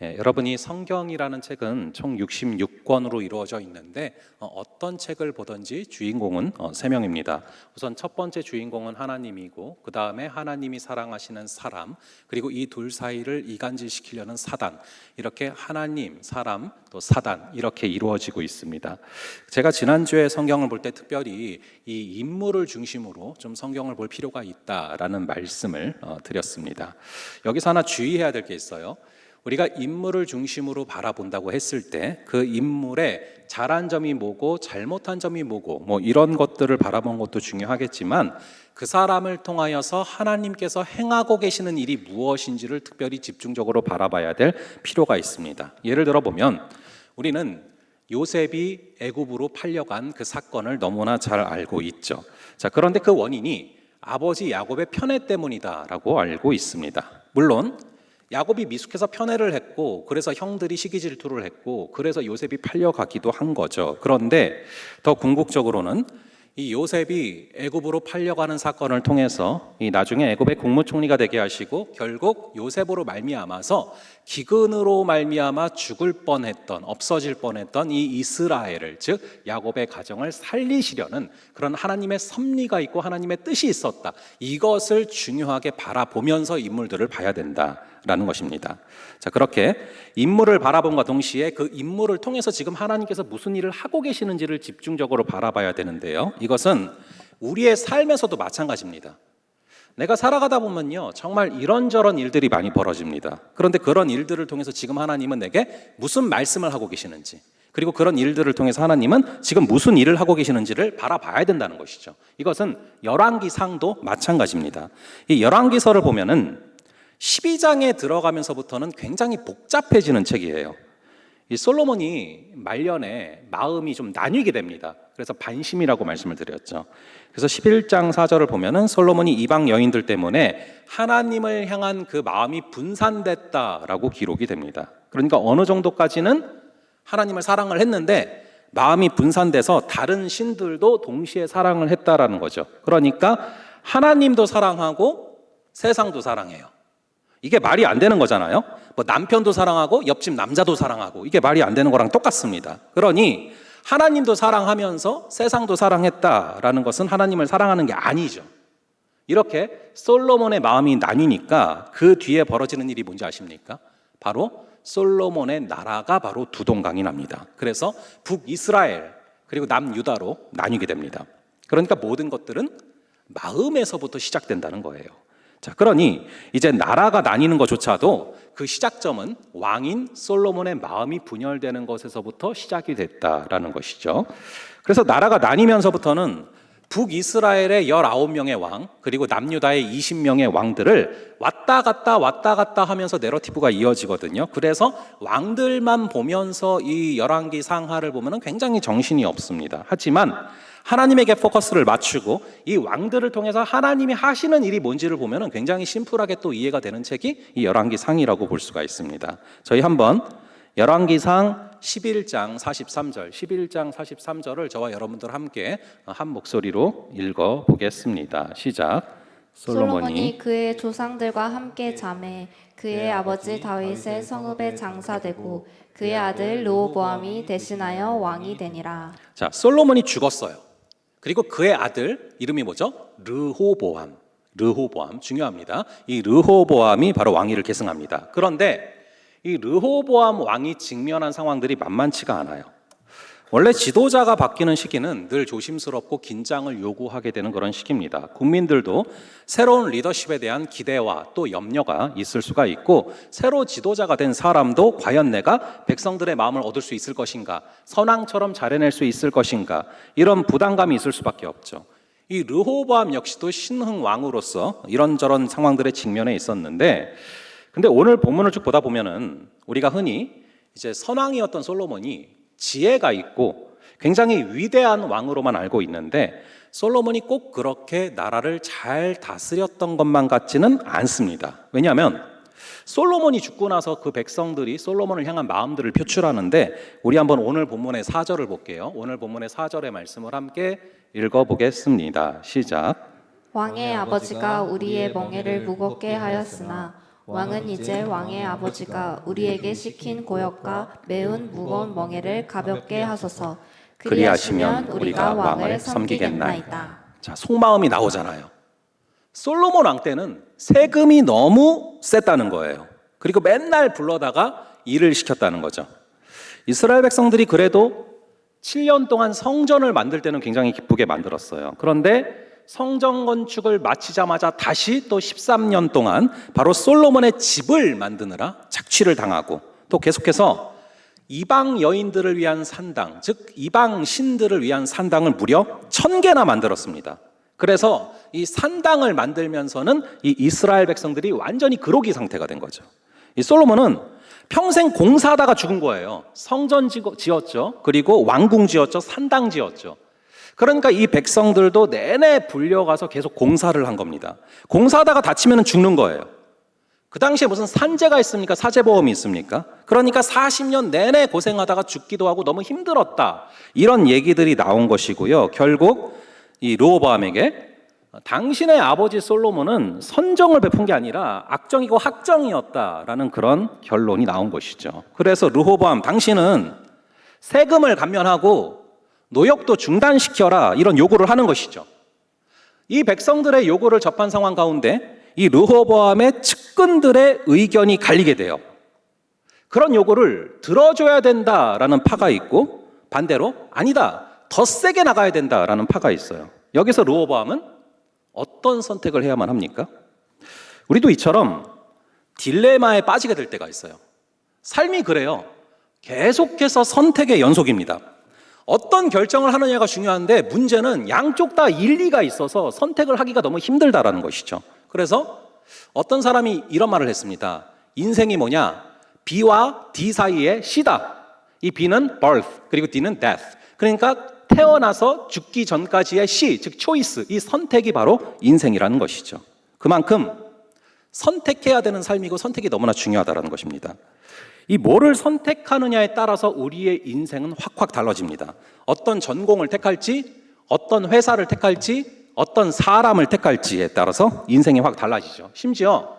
여러분이 성경이라는 책은 총 66권으로 이루어져 있는데 어떤 책을 보든지 주인공은 3명입니다. 우선 첫 번째 주인공은 하나님이고 그 다음에 하나님이 사랑하시는 사람, 그리고 이 둘 사이를 이간질시키려는 사단, 이렇게 하나님, 사람, 또 사단 이렇게 이루어지고 있습니다. 제가 지난주에 성경을 볼 때 특별히 이 인물을 중심으로 좀 성경을 볼 필요가 있다라는 말씀을 드렸습니다. 여기서 하나 주의해야 될 게 있어요. 우리가 인물을 중심으로 바라본다고 했을 때 그 인물의 잘한 점이 뭐고 잘못한 점이 뭐고 이런 것들을 바라본 것도 중요하겠지만 그 사람을 통하여서 하나님께서 행하고 계시는 일이 무엇인지를 특별히 집중적으로 바라봐야 될 필요가 있습니다. 예를 들어 보면 우리는 요셉이 애굽으로 팔려간 그 사건을 너무나 잘 알고 있죠. 자, 그런데 그 원인이 아버지 야곱의 편애 때문이다라고 알고 있습니다. 물론 야곱이 미숙해서 편애를 했고 그래서 형들이 시기 질투를 했고 그래서 요셉이 팔려가기도 한 거죠. 그런데 더 궁극적으로는 이 요셉이 애굽으로 팔려가는 사건을 통해서 이 나중에 애굽의 국무총리가 되게 하시고 결국 요셉으로 말미암아서 기근으로 말미암아 죽을 뻔했던, 없어질 뻔했던 이 이스라엘을, 즉 야곱의 가정을 살리시려는 그런 하나님의 섭리가 있고 하나님의 뜻이 있었다. 이것을 중요하게 바라보면서 인물들을 봐야 된다라는 것입니다. 자, 그렇게 인물을 바라본과 동시에 그 인물을 통해서 지금 하나님께서 무슨 일을 하고 계시는지를 집중적으로 바라봐야 되는데요. 이것은 우리의 삶에서도 마찬가지입니다. 내가 살아가다 보면요, 정말 이런저런 일들이 많이 벌어집니다. 그런데 그런 일들을 통해서 지금 하나님은 내게 무슨 말씀을 하고 계시는지, 그리고 그런 일들을 통해서 하나님은 지금 무슨 일을 하고 계시는지를 바라봐야 된다는 것이죠. 이것은 열왕기상도 마찬가지입니다. 이 열왕기서를 보면은 12장에 들어가면서부터는 굉장히 복잡해지는 책이에요. 이 솔로몬이 말년에 마음이 좀 나뉘게 됩니다. 그래서 반심이라고 말씀을 드렸죠. 그래서 11장 4절을 보면은 솔로몬이 이방 여인들 때문에 하나님을 향한 그 마음이 분산됐다라고 기록이 됩니다. 그러니까 어느 정도까지는 하나님을 사랑을 했는데 마음이 분산돼서 다른 신들도 동시에 사랑을 했다라는 거죠. 그러니까 하나님도 사랑하고 세상도 사랑해요. 이게 말이 안 되는 거잖아요. 남편도 사랑하고 옆집 남자도 사랑하고, 이게 말이 안 되는 거랑 똑같습니다. 그러니 하나님도 사랑하면서 세상도 사랑했다라는 것은 하나님을 사랑하는 게 아니죠. 이렇게 솔로몬의 마음이 나뉘니까 그 뒤에 벌어지는 일이 뭔지 아십니까? 바로 솔로몬의 나라가 바로 두 동강이 납니다. 그래서 북이스라엘 그리고 남유다로 나뉘게 됩니다. 그러니까 모든 것들은 마음에서부터 시작된다는 거예요. 자, 그러니 이제 나라가 나뉘는 것조차도 그 시작점은 왕인 솔로몬의 마음이 분열되는 것에서부터 시작이 됐다라는 것이죠. 그래서 나라가 나뉘면서부터는 북이스라엘의 19명의 왕, 그리고 남유다의 20명의 왕들을 왔다 갔다 하면서 내러티브가 이어지거든요. 그래서 왕들만 보면서 이 열왕기 상하를 보면 굉장히 정신이 없습니다. 하지만 하나님에게 포커스를 맞추고 이 왕들을 통해서 하나님이 하시는 일이 뭔지를 보면 굉장히 심플하게 또 이해가 되는 책이 이 열왕기상이라고 볼 수가 있습니다. 저희 한번 열왕기상 11장 43절을 저와 여러분들 함께 한 목소리로 읽어보겠습니다. 시작. 솔로몬이 그의 조상들과 함께 잠에 그의 아버지 다윗의 성읍에 장사되고 그의 아들 르호보암이 대신하여 왕이 되니라. 자, 솔로몬이 죽었어요. 그리고 그의 아들 이름이 뭐죠? 르호보암 중요합니다. 이 르호보암이 바로 왕위를 계승합니다. 그런데 이 르호보암 왕이 직면한 상황들이 만만치가 않아요. 원래 지도자가 바뀌는 시기는 늘 조심스럽고 긴장을 요구하게 되는 그런 시기입니다. 국민들도 새로운 리더십에 대한 기대와 또 염려가 있을 수가 있고, 새로 지도자가 된 사람도 과연 내가 백성들의 마음을 얻을 수 있을 것인가, 선왕처럼 잘해낼 수 있을 것인가, 이런 부담감이 있을 수밖에 없죠. 이 르호보암 역시도 신흥 왕으로서 이런저런 상황들에 직면해 있었는데, 근데 오늘 본문을 쭉 보다 보면은 우리가 흔히 이제 선왕이었던 솔로몬이 지혜가 있고 굉장히 위대한 왕으로만 알고 있는데, 솔로몬이 꼭 그렇게 나라를 잘 다스렸던 것만 같지는 않습니다. 왜냐하면 솔로몬이 죽고 나서 그 백성들이 솔로몬을 향한 마음들을 표출하는데, 우리 한번 오늘 본문의 4절을 볼게요. 오늘 본문의 4절의 말씀을 함께 읽어보겠습니다. 시작. 왕의 아버지가 우리의 멍에를 무겁게 하였으나 왕은 이제 왕의 아버지가 우리에게 시킨 고역과 매운 무거운 멍에를 가볍게 하소서. 그리하시면 우리가 왕을 섬기겠나이다. 자, 속마음이 나오잖아요. 솔로몬 왕 때는 세금이 너무 셌다는 거예요. 그리고 맨날 불러다가 일을 시켰다는 거죠. 이스라엘 백성들이 그래도 7년 동안 성전을 만들 때는 굉장히 기쁘게 만들었어요. 그런데 성전 건축을 마치자마자 다시 또 13년 동안 바로 솔로몬의 집을 만드느라 착취를 당하고, 또 계속해서 이방 여인들을 위한 산당, 즉 이방 신들을 위한 산당을 무려 1000개나 만들었습니다. 그래서 이 산당을 만들면서는 이 이스라엘 백성들이 완전히 그로기 상태가 된 거죠. 이 솔로몬은 평생 공사하다가 죽은 거예요. 성전 지었죠. 그리고 왕궁 지었죠. 산당 지었죠. 그러니까 이 백성들도 내내 불려가서 계속 공사를 한 겁니다. 공사하다가 다치면 죽는 거예요. 그 당시에 무슨 산재가 있습니까? 사재보험이 있습니까? 그러니까 40년 내내 고생하다가 죽기도 하고 너무 힘들었다. 이런 얘기들이 나온 것이고요. 결국 이 르호보암에게 당신의 아버지 솔로몬은 선정을 베푼 게 아니라 악정이고 학정이었다라는 그런 결론이 나온 것이죠. 그래서 르호보암, 당신은 세금을 감면하고 노역도 중단시켜라, 이런 요구를 하는 것이죠. 이 백성들의 요구를 접한 상황 가운데 이 르호보암의 측근들의 의견이 갈리게 돼요. 그런 요구를 들어줘야 된다라는 파가 있고, 반대로 아니다, 더 세게 나가야 된다라는 파가 있어요. 여기서 르호보암은 어떤 선택을 해야만 합니까? 우리도 이처럼 딜레마에 빠지게 될 때가 있어요. 삶이 그래요. 계속해서 선택의 연속입니다. 어떤 결정을 하느냐가 중요한데 문제는 양쪽 다 일리가 있어서 선택을 하기가 너무 힘들다라는 것이죠. 그래서 어떤 사람이 이런 말을 했습니다. 인생이 뭐냐? B와 D 사이의 C다. 이 B는 birth, 그리고 D는 death. 그러니까 태어나서 죽기 전까지의 C, 즉 choice, 이 선택이 바로 인생이라는 것이죠. 그만큼 선택해야 되는 삶이고 선택이 너무나 중요하다는 것입니다. 이 뭐를 선택하느냐에 따라서 우리의 인생은 확확 달라집니다. 어떤 전공을 택할지, 어떤 회사를 택할지, 어떤 사람을 택할지에 따라서 인생이 확 달라지죠. 심지어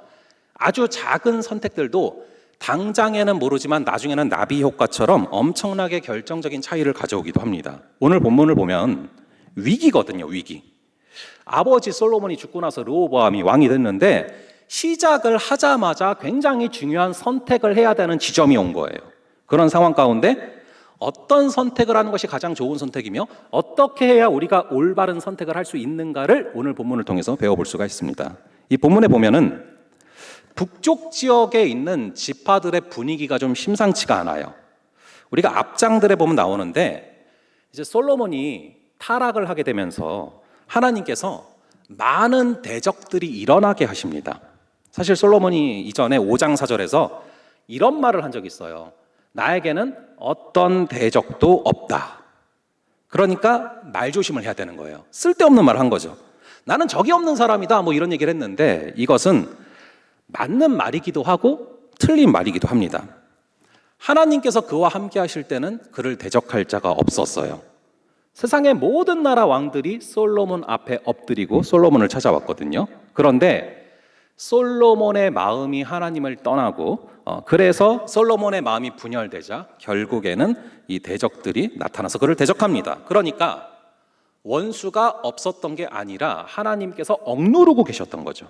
아주 작은 선택들도 당장에는 모르지만 나중에는 나비 효과처럼 엄청나게 결정적인 차이를 가져오기도 합니다. 오늘 본문을 보면 위기거든요, 위기. 아버지 솔로몬이 죽고 나서 르호보암이 왕이 됐는데 시작을 하자마자 굉장히 중요한 선택을 해야 되는 지점이 온 거예요. 그런 상황 가운데 어떤 선택을 하는 것이 가장 좋은 선택이며 어떻게 해야 우리가 올바른 선택을 할 수 있는가를 오늘 본문을 통해서 배워볼 수가 있습니다. 이 본문에 보면은 북쪽 지역에 있는 지파들의 분위기가 좀 심상치가 않아요. 우리가 앞장들에 보면 나오는데 이제 솔로몬이 타락을 하게 되면서 하나님께서 많은 대적들이 일어나게 하십니다. 사실 솔로몬이 이전에 5장 4절에서 이런 말을 한 적이 있어요. 나에게는 어떤 대적도 없다. 그러니까 말조심을 해야 되는 거예요. 쓸데없는 말을 한 거죠. 나는 적이 없는 사람이다, 뭐 이런 얘기를 했는데 이것은 맞는 말이기도 하고 틀린 말이기도 합니다. 하나님께서 그와 함께 하실 때는 그를 대적할 자가 없었어요. 세상의 모든 나라 왕들이 솔로몬 앞에 엎드리고 솔로몬을 찾아왔거든요. 그런데 솔로몬의 마음이 하나님을 떠나고 그래서 솔로몬의 마음이 분열되자 결국에는 이 대적들이 나타나서 그를 대적합니다. 그러니까 원수가 없었던 게 아니라 하나님께서 억누르고 계셨던 거죠.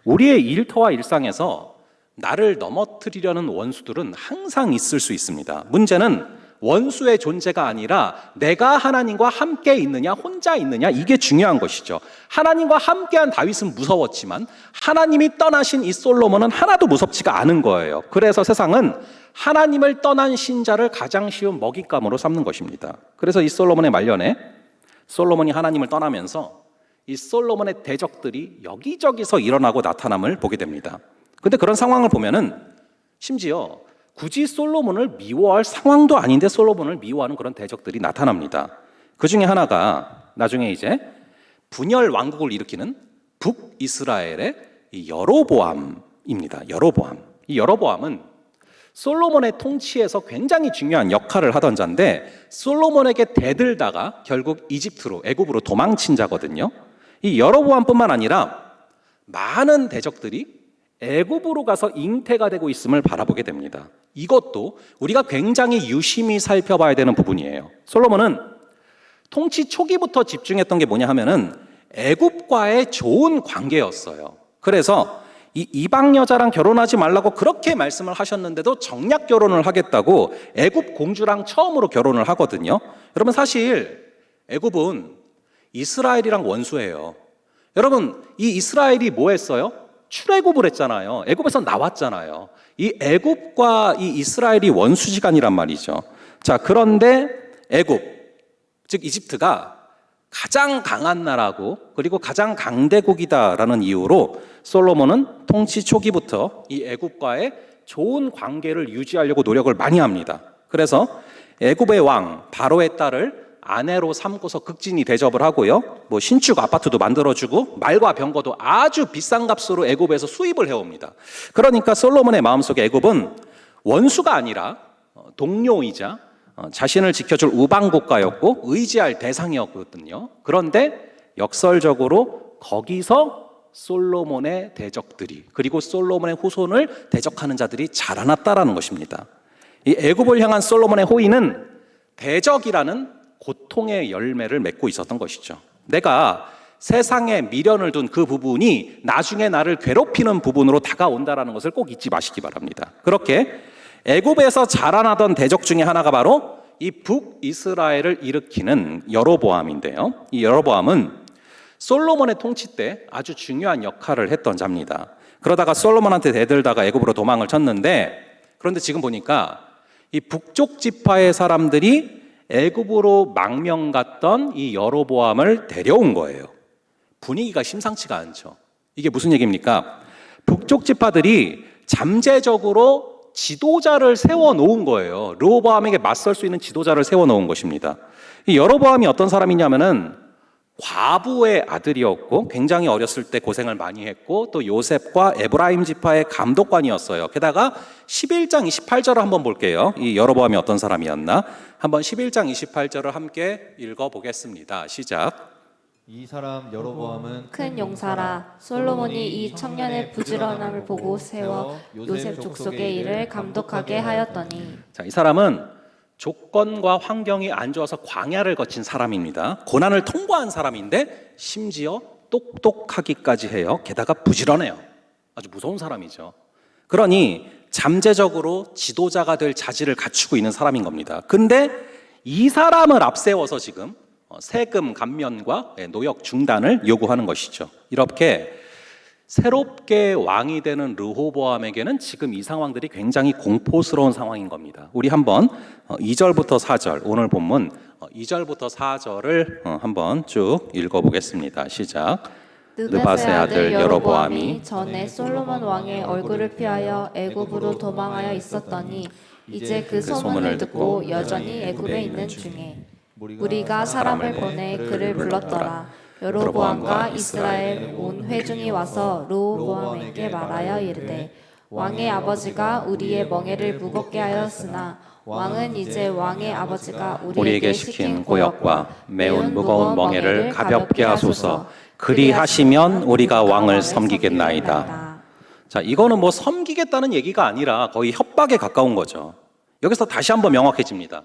우리의 일터와 일상에서 나를 넘어뜨리려는 원수들은 항상 있을 수 있습니다. 문제는 원수의 존재가 아니라 내가 하나님과 함께 있느냐 혼자 있느냐, 이게 중요한 것이죠. 하나님과 함께한 다윗은 무서웠지만 하나님이 떠나신 이 솔로몬은 하나도 무섭지가 않은 거예요. 그래서 세상은 하나님을 떠난 신자를 가장 쉬운 먹잇감으로 삼는 것입니다. 그래서 이 솔로몬의 말년에 솔로몬이 하나님을 떠나면서 이 솔로몬의 대적들이 여기저기서 일어나고 나타남을 보게 됩니다. 근데 그런 상황을 보면은 심지어 굳이 솔로몬을 미워할 상황도 아닌데 솔로몬을 미워하는 그런 대적들이 나타납니다. 그 중에 하나가 나중에 이제 분열 왕국을 일으키는 북이스라엘의 이 여로보암입니다. 여로보암. 이 여로보암은 솔로몬의 통치에서 굉장히 중요한 역할을 하던 자인데 솔로몬에게 대들다가 결국 이집트로, 애굽으로 도망친 자거든요. 이 여로보암뿐만 아니라 많은 대적들이 애굽으로 가서 잉태가 되고 있음을 바라보게 됩니다. 이것도 우리가 굉장히 유심히 살펴봐야 되는 부분이에요. 솔로몬은 통치 초기부터 집중했던 게 뭐냐 하면은 애굽과의 좋은 관계였어요. 그래서 이 이방 여자랑 결혼하지 말라고 그렇게 말씀을 하셨는데도 정략 결혼을 하겠다고 애굽 공주랑 처음으로 결혼을 하거든요. 여러분 사실 애굽은 이스라엘이랑 원수예요. 여러분 이 이스라엘이 뭐 했어요? 출애굽을 했잖아요. 애굽에서 나왔잖아요. 이 애굽과 이 이스라엘이 원수지간이란 말이죠. 자, 그런데 애굽, 즉 이집트가 가장 강한 나라고 그리고 가장 강대국이다라는 이유로 솔로몬은 통치 초기부터 이 애굽과의 좋은 관계를 유지하려고 노력을 많이 합니다. 그래서 애굽의 왕 바로의 딸을 아내로 삼고서 극진히 대접을 하고요. 뭐 신축 아파트도 만들어주고 말과 병거도 아주 비싼 값으로 애굽에서 수입을 해옵니다. 그러니까 솔로몬의 마음속에 애굽은 원수가 아니라 동료이자 자신을 지켜줄 우방국가였고 의지할 대상이었거든요. 그런데 역설적으로 거기서 솔로몬의 대적들이 그리고 솔로몬의 후손을 대적하는 자들이 자라났다라는 것입니다. 이 애굽을 향한 솔로몬의 호의는 대적이라는 고통의 열매를 맺고 있었던 것이죠. 내가 세상에 미련을 둔 그 부분이 나중에 나를 괴롭히는 부분으로 다가온다라는 것을 꼭 잊지 마시기 바랍니다. 그렇게 애굽에서 자라나던 대적 중에 하나가 바로 이 북이스라엘을 일으키는 여로보암인데요. 이 여로보암은 솔로몬의 통치 때 아주 중요한 역할을 했던 자입니다. 그러다가 솔로몬한테 대들다가 애굽으로 도망을 쳤는데 그런데 지금 보니까 이 북쪽 지파의 사람들이 애굽으로 망명 갔던 이 여로보암을 데려온 거예요. 분위기가 심상치가 않죠. 이게 무슨 얘기입니까? 북쪽 지파들이 잠재적으로 지도자를 세워놓은 거예요. 르호보암에게 맞설 수 있는 지도자를 세워놓은 것입니다. 이 여로보암이 어떤 사람이냐면은 과부의 아들이었고 굉장히 어렸을 때 고생을 많이 했고 또 요셉과 에브라임 지파의 감독관이었어요. 게다가 11장 28절을 한번 볼게요. 이 여로보암이 어떤 사람이었나? 한번 11장 28절을 함께 읽어보겠습니다. 시작. 이 사람 여로보암은 큰 용사라. 솔로몬이 이 청년의 부지런함을 보고 세워 요셉 족속의 일을 감독하게 하였더니. 자, 이 사람은 조건과 환경이 안 좋아서 광야를 거친 사람입니다. 고난을 통과한 사람인데 심지어 똑똑하기까지 해요. 게다가 부지런해요. 아주 무서운 사람이죠. 그러니 잠재적으로 지도자가 될 자질을 갖추고 있는 사람인 겁니다. 근데 이 사람을 앞세워서 지금 세금 감면과 노역 중단을 요구하는 것이죠. 이렇게 새롭게 왕이 되는 르호보암에게는 지금 이 상황들이 굉장히 공포스러운 상황인 겁니다. 우리 한번 2절부터 4절, 오늘 본문 2절부터 4절을 한번 쭉 읽어보겠습니다. 시작. 느밧의 아들 여로보암이 전에 솔로몬 왕의 얼굴을 피하여 애굽으로 도망하여 있었더니 이제 그 소문을 듣고 여전히 애굽에 있는 중에 우리가 사람을 보내 그를 불렀더라. 여로보암과 이스라엘 온 회중이 와서 르호보암에게 말하여 이르되 왕의 아버지가 우리의 멍에를 무겁게 하였으나 왕은 이제 왕의 아버지가 우리에게 시킨 고역과 매운 무거운 멍에를 가볍게 하소서. 그리하시면 우리가 왕을 섬기겠나이다. 자, 이거는 뭐 섬기겠다는 얘기가 아니라 거의 협박에 가까운 거죠. 여기서 다시 한번 명확해집니다.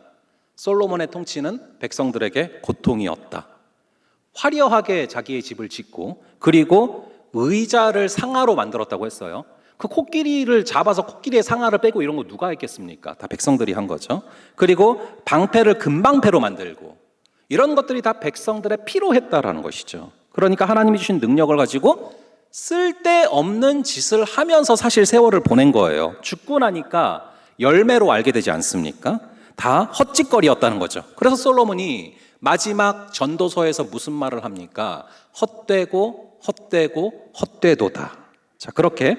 솔로몬의 통치는 백성들에게 고통이었다. 화려하게 자기의 집을 짓고 그리고 의자를 상아로 만들었다고 했어요. 그 코끼리를 잡아서 코끼리의 상아를 빼고 이런 거 누가 했겠습니까? 다 백성들이 한 거죠. 그리고 방패를 금방패로 만들고 이런 것들이 다 백성들의 피로 했다라는 것이죠. 그러니까 하나님이 주신 능력을 가지고 쓸데없는 짓을 하면서 사실 세월을 보낸 거예요. 죽고 나니까 열매로 알게 되지 않습니까? 다 헛짓거리였다는 거죠. 그래서 솔로몬이 마지막 전도서에서 무슨 말을 합니까? 헛되고 헛되고 헛되도다. 자, 그렇게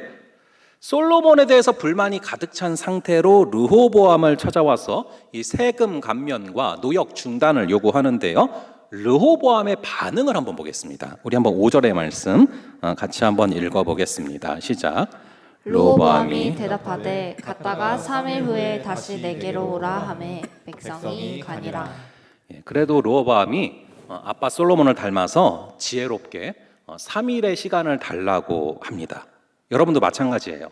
솔로몬에 대해서 불만이 가득 찬 상태로 르호보암을 찾아와서 이 세금 감면과 노역 중단을 요구하는데요. 르호보암의 반응을 한번 보겠습니다. 우리 한번 5절의 말씀 같이 한번 읽어보겠습니다. 시작. 르호보암이 대답하되 갔다가 3일 후에 다시 내게로 오라 하매 백성이 가니라. 그래도 르호보암이 아빠 솔로몬을 닮아서 지혜롭게 3일의 시간을 달라고 합니다. 여러분도 마찬가지예요.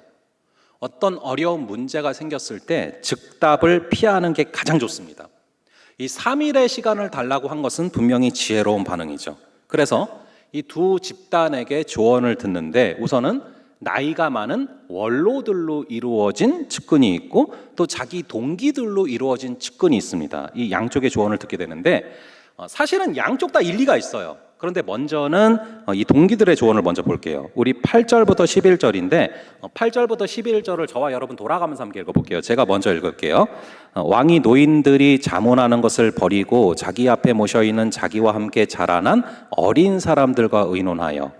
어떤 어려운 문제가 생겼을 때 즉답을 피하는 게 가장 좋습니다. 이 3일의 시간을 달라고 한 것은 분명히 지혜로운 반응이죠. 그래서 이 두 집단에게 조언을 듣는데 우선은 나이가 많은 원로들로 이루어진 측근이 있고 또 자기 동기들로 이루어진 측근이 있습니다. 이 양쪽의 조언을 듣게 되는데 사실은 양쪽 다 일리가 있어요. 그런데 먼저는 이 동기들의 조언을 먼저 볼게요. 우리 8절부터 11절인데 8절부터 11절을 저와 여러분 돌아가면서 함께 읽어볼게요. 제가 먼저 읽을게요. 왕이 노인들이 자문하는 것을 버리고 자기 앞에 모셔있는 자기와 함께 자라난 어린 사람들과 의논하여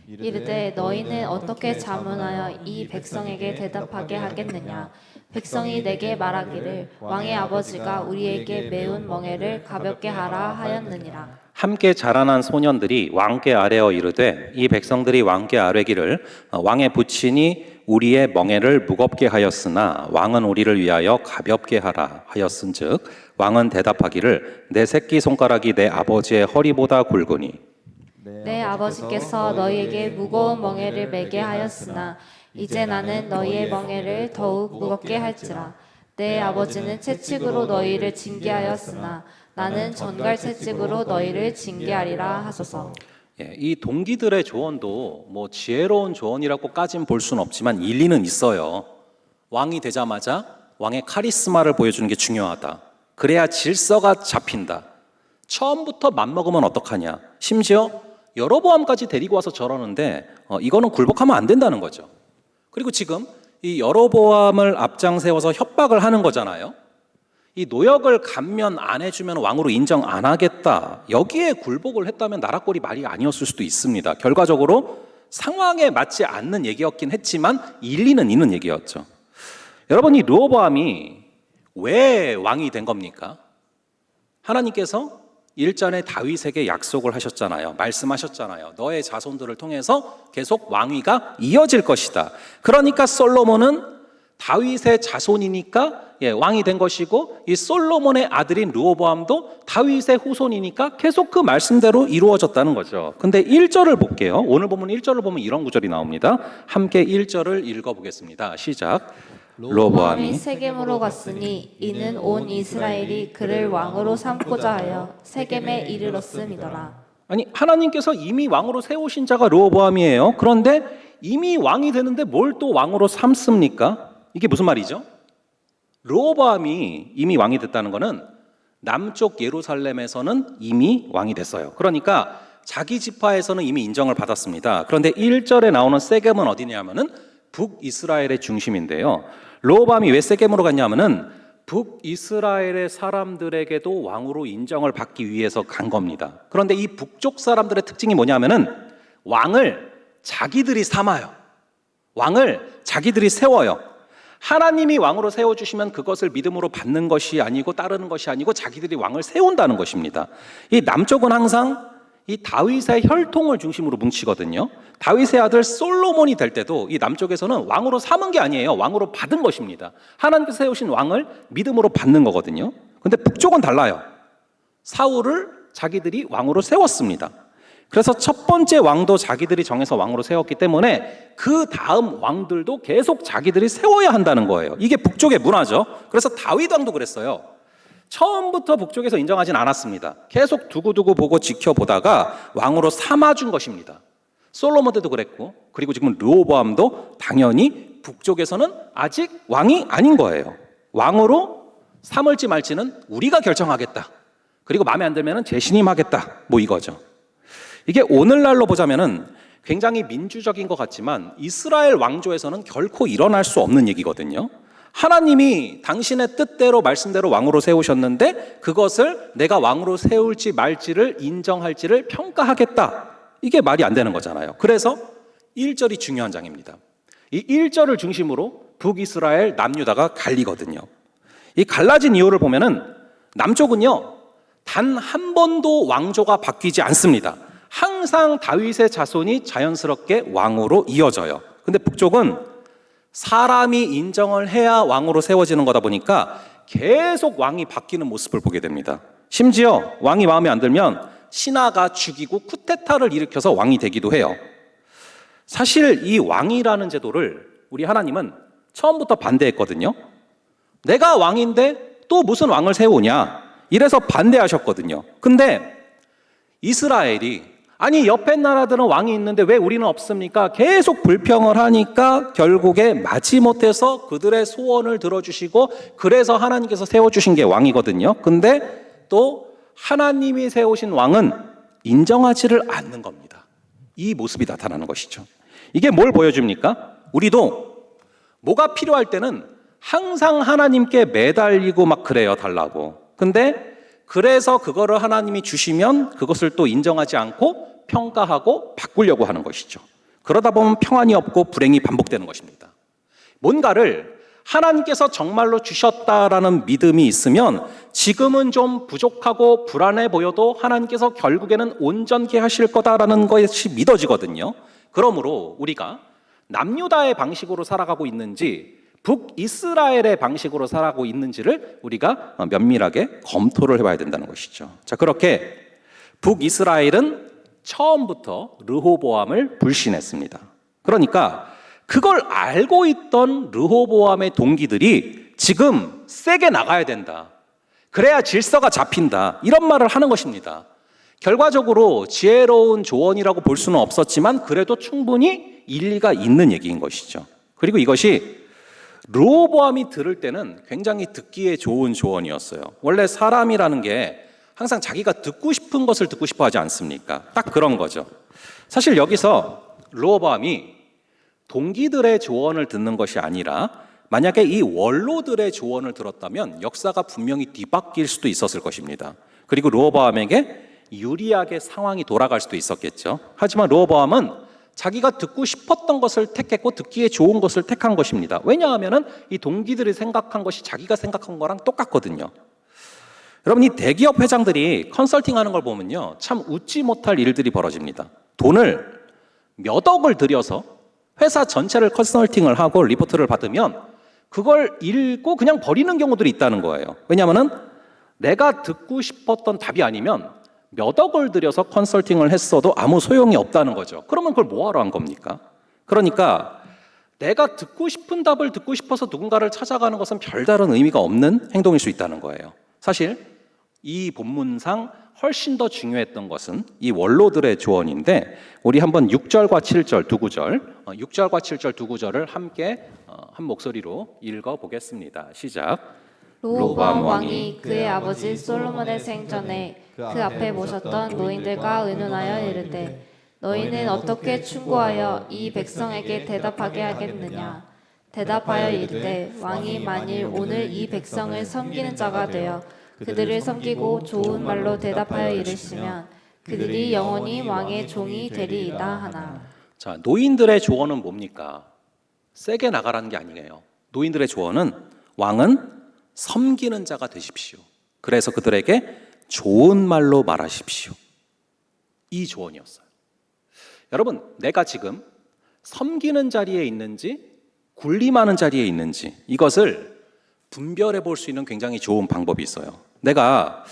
이르되 너희는 어떻게 자문하여 이 백성에게 대답하게 하겠느냐. 백성이 내게 말하기를 왕의 아버지가 우리에게 매운 멍에를 가볍게 하라 하였느니라. 함께 자라난 소년들이 왕께 아뢰어 이르되 이 백성들이 왕께 아뢰기를 왕의 부친이 우리의 멍에를 무겁게 하였으나 왕은 우리를 위하여 가볍게 하라 하였은즉 왕은 대답하기를 내 새끼 손가락이 내 아버지의 허리보다 굵으니 내 아버지께서 너희에게 무거운 멍에를 매게 하였으나 이제 나는 너희의 멍에를 더욱 무겁게 할지라. 내 아버지는 채찍으로 너희를 징계하였으나 나는 전갈 채찍으로 너희를 징계하리라 하소서. 이 동기들의 조언도 뭐 지혜로운 조언이라고까진 볼 수는 없지만 일리는 있어요. 왕이 되자마자 왕의 카리스마를 보여주는 게 중요하다. 그래야 질서가 잡힌다. 처음부터 맘먹으면 어떡하냐. 심지어 여로보암까지 데리고 와서 저러는데 이거는 굴복하면 안 된다는 거죠. 그리고 지금 이 여로보암을 앞장 세워서 협박을 하는 거잖아요. 이 노역을 감면 안 해주면 왕으로 인정 안 하겠다. 여기에 굴복을 했다면 나라꼴이 말이 아니었을 수도 있습니다. 결과적으로 상황에 맞지 않는 얘기였긴 했지만 일리는 있는 얘기였죠. 여러분, 이 르호보암이 왜 왕이 된 겁니까? 하나님께서 일전에 다윗에게 약속을 하셨잖아요. 말씀하셨잖아요. 너의 자손들을 통해서 계속 왕위가 이어질 것이다. 그러니까 솔로몬은 다윗의 자손이니까 왕이 된 것이고 이 솔로몬의 아들인 르호보암도 다윗의 후손이니까 계속 그 말씀대로 이루어졌다는 거죠. 근데 1절을 볼게요. 오늘 보면 1절을 보면 이런 구절이 나옵니다. 함께 1절을 읽어보겠습니다. 시작. 르호보암이 세겜으로 갔으니 이는 온 이스라엘이 그를 왕으로 삼고자 하여 세겜에 이르렀음이더라. 아니, 하나님께서 이미 왕으로 세우신 자가 르호보암이에요. 그런데 이미 왕이 되는데 뭘 또 왕으로 삼습니까? 이게 무슨 말이죠? 르호보암이 이미 왕이 됐다는 것은 남쪽 예루살렘에서는 이미 왕이 됐어요. 그러니까 자기 지파에서는 이미 인정을 받았습니다. 그런데 1절에 나오는 세겜은 어디냐면은 북이스라엘의 중심인데요. 르호보암이 왜 세겜으로 갔냐면은 북이스라엘의 사람들에게도 왕으로 인정을 받기 위해서 간 겁니다. 그런데 이 북쪽 사람들의 특징이 뭐냐면은 왕을 자기들이 삼아요. 왕을 자기들이 세워요. 하나님이 왕으로 세워주시면 그것을 믿음으로 받는 것이 아니고 따르는 것이 아니고 자기들이 왕을 세운다는 것입니다. 이 남쪽은 항상 이 다윗의 혈통을 중심으로 뭉치거든요. 다윗의 아들 솔로몬이 될 때도 이 남쪽에서는 왕으로 삼은 게 아니에요. 왕으로 받은 것입니다. 하나님께서 세우신 왕을 믿음으로 받는 거거든요. 근데 북쪽은 달라요. 사울을 자기들이 왕으로 세웠습니다. 그래서 첫 번째 왕도 자기들이 정해서 왕으로 세웠기 때문에 그 다음 왕들도 계속 자기들이 세워야 한다는 거예요. 이게 북쪽의 문화죠. 그래서 다윗 왕도 그랬어요. 처음부터 북쪽에서 인정하진 않았습니다. 계속 두고두고 보고 지켜보다가 왕으로 삼아준 것입니다. 솔로몬 때도 그랬고, 그리고 지금 르호보암도 당연히 북쪽에서는 아직 왕이 아닌 거예요. 왕으로 삼을지 말지는 우리가 결정하겠다. 그리고 마음에 안 들면 재신임하겠다. 뭐 이거죠. 이게 오늘날로 보자면은 굉장히 민주적인 것 같지만 이스라엘 왕조에서는 결코 일어날 수 없는 얘기거든요. 하나님이 당신의 뜻대로 말씀대로 왕으로 세우셨는데 그것을 내가 왕으로 세울지 말지를 인정할지를 평가하겠다. 이게 말이 안 되는 거잖아요. 그래서 1절이 중요한 장입니다. 이 1절을 중심으로 북이스라엘 남유다가 갈리거든요. 이 갈라진 이유를 보면은 남쪽은요 단 한 번도 왕조가 바뀌지 않습니다. 항상 다윗의 자손이 자연스럽게 왕으로 이어져요. 근데 북쪽은 사람이 인정을 해야 왕으로 세워지는 거다 보니까 계속 왕이 바뀌는 모습을 보게 됩니다. 심지어 왕이 마음에 안 들면 신하가 죽이고 쿠데타를 일으켜서 왕이 되기도 해요. 사실 이 왕이라는 제도를 우리 하나님은 처음부터 반대했거든요. 내가 왕인데 또 무슨 왕을 세우냐, 이래서 반대하셨거든요. 근데 이스라엘이 아니 옆에 나라들은 왕이 있는데 왜 우리는 없습니까? 계속 불평을 하니까 결국에 마지못해서 그들의 소원을 들어주시고 그래서 하나님께서 세워주신 게 왕이거든요. 근데 또 하나님이 세우신 왕은 인정하지를 않는 겁니다. 이 모습이 나타나는 것이죠. 이게 뭘 보여줍니까? 우리도 뭐가 필요할 때는 항상 하나님께 매달리고 막 그래요, 달라고. 근데 그래서 그거를 하나님이 주시면 그것을 또 인정하지 않고 평가하고 바꾸려고 하는 것이죠. 그러다 보면 평안이 없고 불행이 반복되는 것입니다. 뭔가를 하나님께서 정말로 주셨다라는 믿음이 있으면 지금은 좀 부족하고 불안해 보여도 하나님께서 결국에는 온전케 하실 거다라는 것이 믿어지거든요. 그러므로 우리가 남유다의 방식으로 살아가고 있는지 북이스라엘의 방식으로 살아가고 있는지를 우리가 면밀하게 검토를 해봐야 된다는 것이죠. 자, 그렇게 북이스라엘은 처음부터 르호보암을 불신했습니다. 그러니까 그걸 알고 있던 르호보암의 동기들이 지금 세게 나가야 된다, 그래야 질서가 잡힌다, 이런 말을 하는 것입니다. 결과적으로 지혜로운 조언이라고 볼 수는 없었지만 그래도 충분히 일리가 있는 얘기인 것이죠. 그리고 이것이 르호보암이 들을 때는 굉장히 듣기에 좋은 조언이었어요. 원래 사람이라는 게 항상 자기가 듣고 싶은 것을 듣고 싶어 하지 않습니까? 딱 그런 거죠. 사실 여기서 르호보암이 동기들의 조언을 듣는 것이 아니라 만약에 이 원로들의 조언을 들었다면 역사가 분명히 뒤바뀔 수도 있었을 것입니다. 그리고 르호보암에게 유리하게 상황이 돌아갈 수도 있었겠죠. 하지만 르호보암은 자기가 듣고 싶었던 것을 택했고 듣기에 좋은 것을 택한 것입니다. 왜냐하면 이 동기들이 생각한 것이 자기가 생각한 거랑 똑같거든요. 여러분, 이 대기업 회장들이 컨설팅하는 걸 보면요, 참 웃지 못할 일들이 벌어집니다. 돈을 몇 억을 들여서 회사 전체를 컨설팅을 하고 리포트를 받으면 그걸 읽고 그냥 버리는 경우들이 있다는 거예요. 왜냐하면 내가 듣고 싶었던 답이 아니면 몇 억을 들여서 컨설팅을 했어도 아무 소용이 없다는 거죠. 그러면 그걸 뭐하러 한 겁니까? 그러니까 내가 듣고 싶은 답을 듣고 싶어서 누군가를 찾아가는 것은 별다른 의미가 없는 행동일 수 있다는 거예요. 사실 이 본문상 훨씬 더 중요했던 것은 이 원로들의 조언인데, 우리 한번 6절과 7절 두 구절, 6절과 7절 두 구절을 함께 한 목소리로 읽어보겠습니다. 시작. 르호보암 왕이 그의 아버지 솔로몬의 생전에 그 앞에 모셨던 노인들과 의논하여 이르되, 너희는 어떻게 충고하여 이 백성에게 대답하게 하겠느냐? 대답하여 이르되, 왕이 만일 오늘 이 백성을 섬기는 자가 되어 그들을 섬기고 좋은 말로 대답하여 이르시면 그들이 영원히 왕의 종이 되리이다 하나. 자, 노인들의 조언은 뭡니까? 세게 나가라는 게 아니에요. 노인들의 조언은 왕은 섬기는 자가 되십시오. 그래서 그들에게 좋은 말로 말하십시오. 이 조언이었어요. 여러분, 내가 지금 섬기는 자리에 있는지 군림하는 자리에 있는지 이것을 분별해 볼 수 있는 굉장히 좋은 방법이 있어요. 내가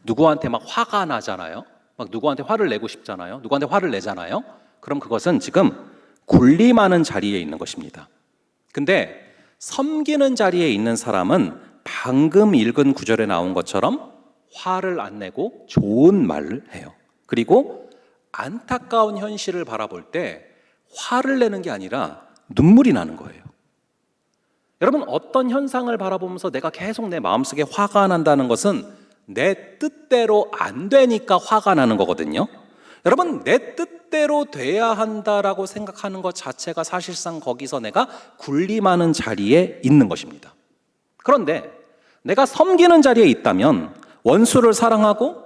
누구한테 막 화가 나잖아요. 막 누구한테 화를 내고 싶잖아요. 누구한테 화를 내잖아요. 그럼 그것은 지금 군림하는 자리에 있는 것입니다. 근데 섬기는 자리에 있는 사람은 방금 읽은 구절에 나온 것처럼 화를 안 내고 좋은 말을 해요. 그리고 안타까운 현실을 바라볼 때 화를 내는 게 아니라 눈물이 나는 거예요. 여러분, 어떤 현상을 바라보면서 내가 계속 내 마음속에 화가 난다는 것은 내 뜻대로 안 되니까 화가 나는 거거든요. 여러분, 내 뜻대로 돼야 한다라고 생각하는 것 자체가 사실상 거기서 내가 군림하는 자리에 있는 것입니다. 그런데 내가 섬기는 자리에 있다면 원수를 사랑하고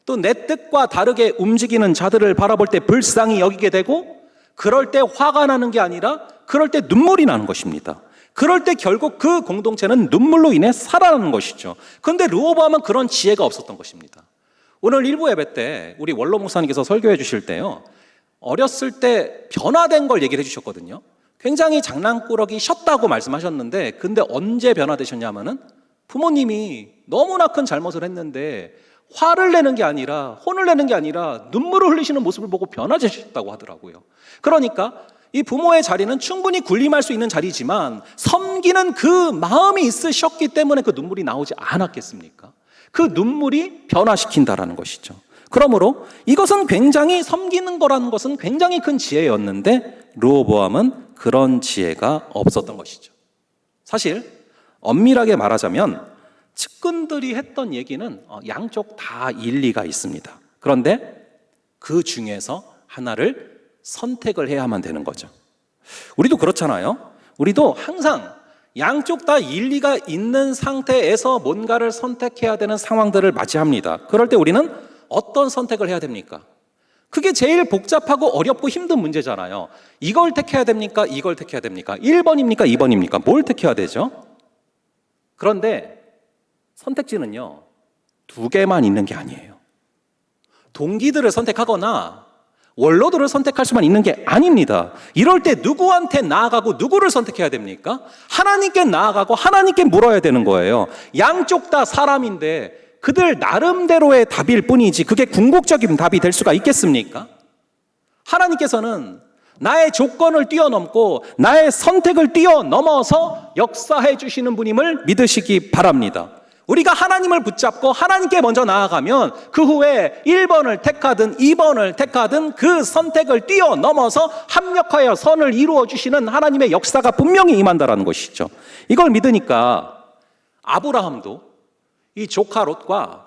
또 내 뜻과 다르게 움직이는 자들을 바라볼 때 불쌍히 여기게 되고, 그럴 때 화가 나는 게 아니라 그럴 때 눈물이 나는 것입니다. 그럴 때 결국 그 공동체는 눈물로 인해 살아나는 것이죠. 그런데 르호보암은 그런 지혜가 없었던 것입니다. 오늘 일부 예배 때 우리 원로 목사님께서 설교해 주실 때요, 어렸을 때 변화된 걸 얘기를 해 주셨거든요. 굉장히 장난꾸러기 셨다고 말씀하셨는데, 근데 언제 변화되셨냐면은 부모님이 너무나 큰 잘못을 했는데 화를 내는 게 아니라 혼을 내는 게 아니라 눈물을 흘리시는 모습을 보고 변화되셨다고 하더라고요. 그러니까 이 부모의 자리는 충분히 군림할 수 있는 자리지만 섬기는 그 마음이 있으셨기 때문에 그 눈물이 나오지 않았겠습니까? 그 눈물이 변화시킨다라는 것이죠. 그러므로 이것은 굉장히 섬기는 거라는 것은 굉장히 큰 지혜였는데 르호보암은 그런 지혜가 없었던 것이죠. 사실 엄밀하게 말하자면 측근들이 했던 얘기는 양쪽 다 일리가 있습니다. 그런데 그 중에서 하나를 선택을 해야만 되는 거죠. 우리도 그렇잖아요. 우리도 항상 양쪽 다 일리가 있는 상태에서 뭔가를 선택해야 되는 상황들을 맞이합니다. 그럴 때 우리는 어떤 선택을 해야 됩니까? 그게 제일 복잡하고 어렵고 힘든 문제잖아요. 이걸 택해야 됩니까? 이걸 택해야 됩니까? 1번입니까? 2번입니까? 뭘 택해야 되죠? 그런데 선택지는요, 2개만 있는 게 아니에요. 동기들을 선택하거나 원로들을 선택할 수만 있는 게 아닙니다. 이럴 때 누구한테 나아가고 누구를 선택해야 됩니까? 하나님께 나아가고 하나님께 물어야 되는 거예요. 양쪽 다 사람인데 그들 나름대로의 답일 뿐이지 그게 궁극적인 답이 될 수가 있겠습니까? 하나님께서는 나의 조건을 뛰어넘고 나의 선택을 뛰어넘어서 역사해 주시는 분임을 믿으시기 바랍니다. 우리가 하나님을 붙잡고 하나님께 먼저 나아가면 그 후에 1번을 택하든 2번을 택하든 그 선택을 뛰어넘어서 합력하여 선을 이루어 주시는 하나님의 역사가 분명히 임한다라는 것이죠. 이걸 믿으니까 아브라함도 이 조카 롯과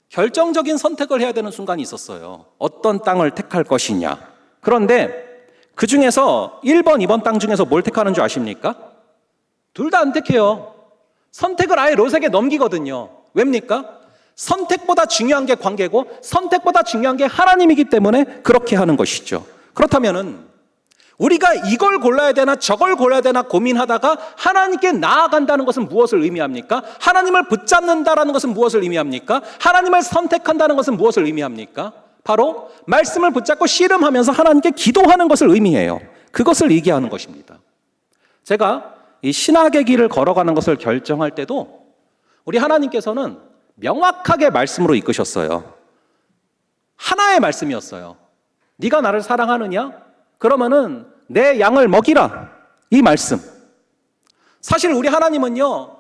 결정적인 선택을 해야 되는 순간이 있었어요. 어떤 땅을 택할 것이냐. 그런데 그 중에서 1번, 2번 땅 중에서 뭘 택하는 줄 아십니까? 둘 다 안 택해요. 선택을 아예 롯에게 넘기거든요. 왜입니까? 선택보다 중요한 게 관계고 선택보다 중요한 게 하나님이기 때문에 그렇게 하는 것이죠. 그렇다면은 우리가 이걸 골라야 되나 저걸 골라야 되나 고민하다가 하나님께 나아간다는 것은 무엇을 의미합니까? 하나님을 붙잡는다라는 것은 무엇을 의미합니까? 하나님을 선택한다는 것은 무엇을 의미합니까? 바로 말씀을 붙잡고 씨름하면서 하나님께 기도하는 것을 의미해요. 그것을 얘기하는 것입니다. 제가 이 신학의 길을 걸어가는 것을 결정할 때도 우리 하나님께서는 명확하게 말씀으로 이끄셨어요. 하나의 말씀이었어요. 네가 나를 사랑하느냐? 그러면은 내 양을 먹이라. 이 말씀. 사실 우리 하나님은요,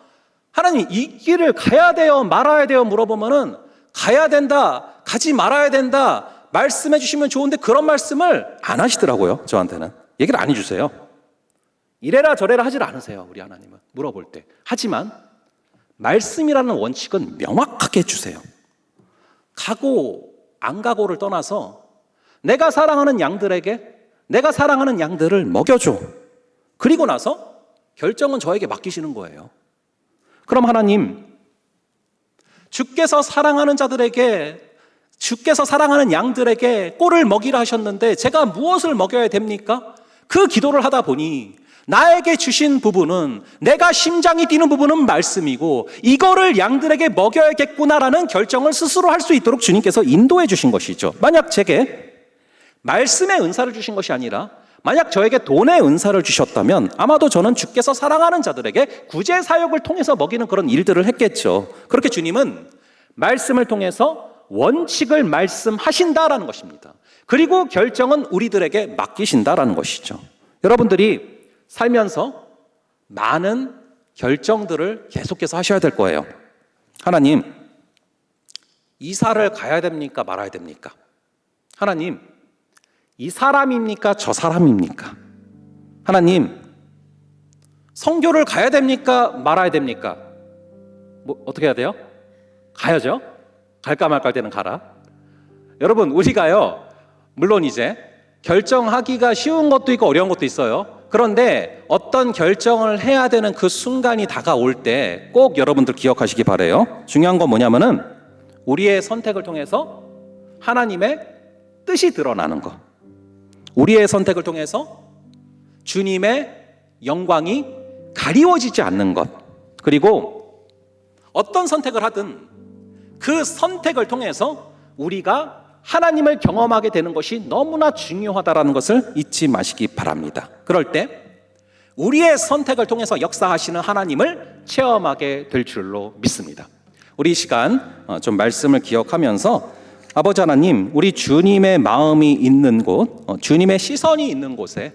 하나님 이 길을 가야 돼요, 말아야 돼요 물어보면은 가야 된다, 가지 말아야 된다 말씀해 주시면 좋은데 그런 말씀을 안 하시더라고요. 저한테는 얘기를 안 해주세요. 이래라 저래라 하질 않으세요. 우리 하나님은 물어볼 때. 하지만 말씀이라는 원칙은 명확하게 해주세요. 가고 안 가고를 떠나서 내가 사랑하는 양들에게 내가 사랑하는 양들을 먹여줘. 그리고 나서 결정은 저에게 맡기시는 거예요. 그럼 하나님, 주께서 사랑하는 자들에게, 주께서 사랑하는 양들에게 꼴을 먹이라 하셨는데 제가 무엇을 먹여야 됩니까? 그 기도를 하다 보니 나에게 주신 부분은, 내가 심장이 뛰는 부분은 말씀이고 이거를 양들에게 먹여야겠구나라는 결정을 스스로 할 수 있도록 주님께서 인도해 주신 것이죠. 만약 제게 말씀의 은사를 주신 것이 아니라 만약 저에게 돈의 은사를 주셨다면 아마도 저는 주께서 사랑하는 자들에게 구제 사역을 통해서 먹이는 그런 일들을 했겠죠. 그렇게 주님은 말씀을 통해서 원칙을 말씀하신다라는 것입니다. 그리고 결정은 우리들에게 맡기신다라는 것이죠. 여러분들이 살면서 많은 결정들을 계속해서 하셔야 될 거예요. 하나님, 이사를 가야 됩니까? 말아야 됩니까? 하나님, 이 사람입니까? 저 사람입니까? 하나님, 선교를 가야 됩니까? 말아야 됩니까? 뭐 어떻게 해야 돼요? 가야죠. 갈까 말까 할 때는 가라. 여러분, 우리가요, 물론 이제 결정하기가 쉬운 것도 있고 어려운 것도 있어요. 그런데 어떤 결정을 해야 되는 그 순간이 다가올 때 꼭 여러분들 기억하시기 바라요. 중요한 건 뭐냐면은 우리의 선택을 통해서 하나님의 뜻이 드러나는 것, 우리의 선택을 통해서 주님의 영광이 가리워지지 않는 것, 그리고 어떤 선택을 하든 그 선택을 통해서 우리가 하나님을 경험하게 되는 것이 너무나 중요하다는 것을 잊지 마시기 바랍니다. 그럴 때 우리의 선택을 통해서 역사하시는 하나님을 체험하게 될 줄로 믿습니다. 우리 이 시간 좀 말씀을 기억하면서 아버지 하나님, 우리 주님의 마음이 있는 곳, 주님의 시선이 있는 곳에